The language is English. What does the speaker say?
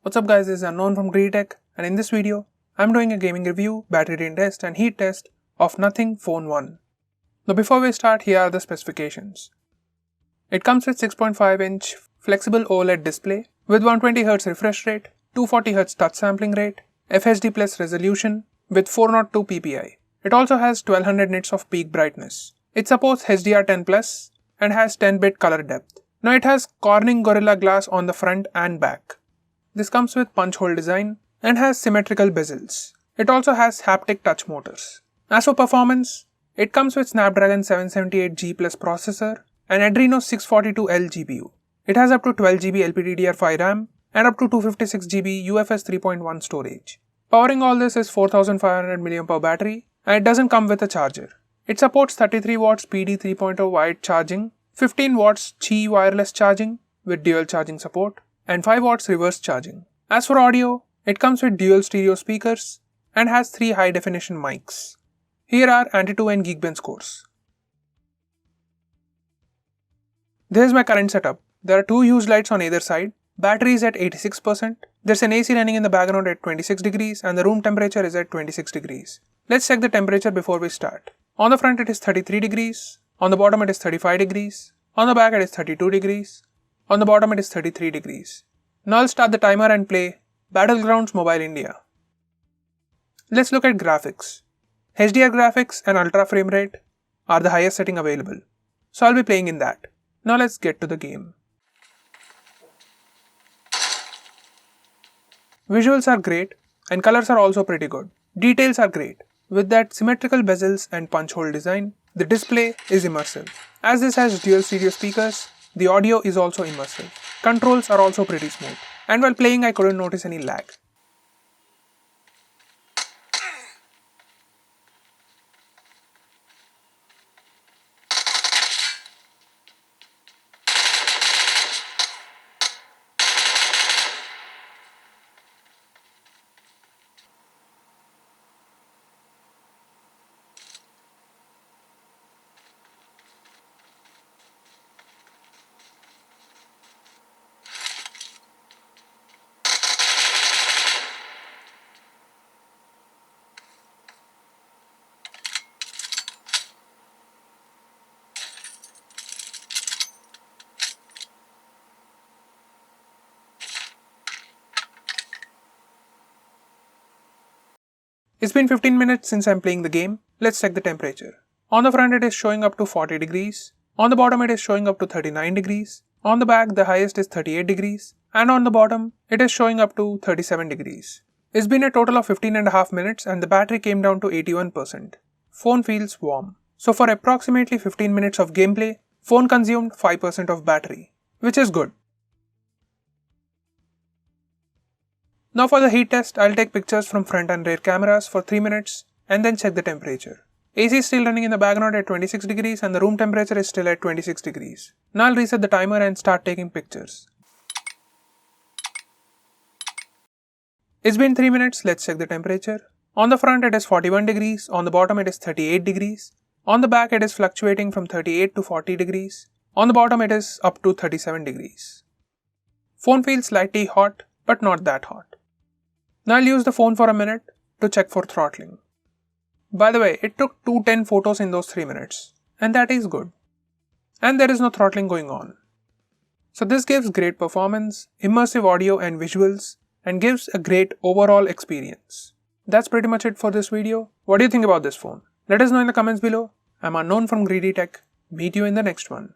What's up guys, this is Unknown from GreedyTech, and in this video, I'm doing a gaming review, battery drain test and heat test of Nothing Phone 1. Now before we start, here are the specifications. It comes with 6.5-inch flexible OLED display with 120Hz refresh rate, 240Hz touch sampling rate, FHD plus resolution with 402 ppi. It also has 1200 nits of peak brightness. It supports HDR10+ and has 10-bit color depth. Now it has Corning Gorilla Glass on the front and back. This comes with punch hole design and has symmetrical bezels. It also has haptic touch motors. As for performance, it comes with Snapdragon 778G Plus processor and Adreno 642L GPU. It has up to 12GB LPDDR5 RAM and up to 256GB UFS 3.1 storage. Powering all this is 4500 mAh battery and it doesn't come with a charger. It supports 33 watts PD 3.0 wired charging, 15 watts Qi wireless charging with dual charging support, and 5 watts reverse charging. As for audio, it comes with dual stereo speakers and has 3 high definition mics. Here are Antutu and Geekbench scores. This is my current setup. There are 2 used lights on either side. Battery is at 86%. There's an AC running in the background at 26 degrees and the room temperature is at 26 degrees. Let's check the temperature before we start. On the front it is 33 degrees. On the bottom it is 35 degrees. On the back it is 32 degrees. On the bottom it is 33 degrees. Now I'll start the timer and play Battlegrounds Mobile India. Let's look at graphics. HDR graphics and ultra frame rate are the highest setting available. So I'll be playing in that. Now let's get to the game. Visuals are great and colors are also pretty good. Details are great. With that symmetrical bezels and punch hole design, the display is immersive. As this has dual stereo speakers, the audio is also immersive. Controls are also pretty smooth. And while playing I couldn't notice any lag. It's been 15 minutes since I'm playing the game. Let's check the temperature. On the front it is showing up to 40 degrees. On the bottom it is showing up to 39 degrees. On the back the highest is 38 degrees. And on the bottom it is showing up to 37 degrees. It's been a total of 15.5 minutes and the battery came down to 81%. Phone feels warm. So for approximately 15 minutes of gameplay, phone consumed 5% of battery, which is good. Now for the heat test, I'll take pictures from front and rear cameras for 3 minutes and then check the temperature. AC is still running in the background at 26 degrees and the room temperature is still at 26 degrees. Now I'll reset the timer and start taking pictures. It's been 3 minutes, let's check the temperature. On the front it is 41 degrees, on the bottom it is 38 degrees. On the back it is fluctuating from 38 to 40 degrees. On the bottom it is up to 37 degrees. Phone feels slightly hot, but not that hot. Now I'll use the phone for a minute to check for throttling. By the way, it took 210 photos in those 3 minutes, and that is good. And there is no throttling going on. So this gives great performance, immersive audio and visuals, and gives a great overall experience. That's pretty much it for this video. What do you think about this phone? Let us know in the comments below. I'm Unknown from GreedyTech. Meet you in the next one.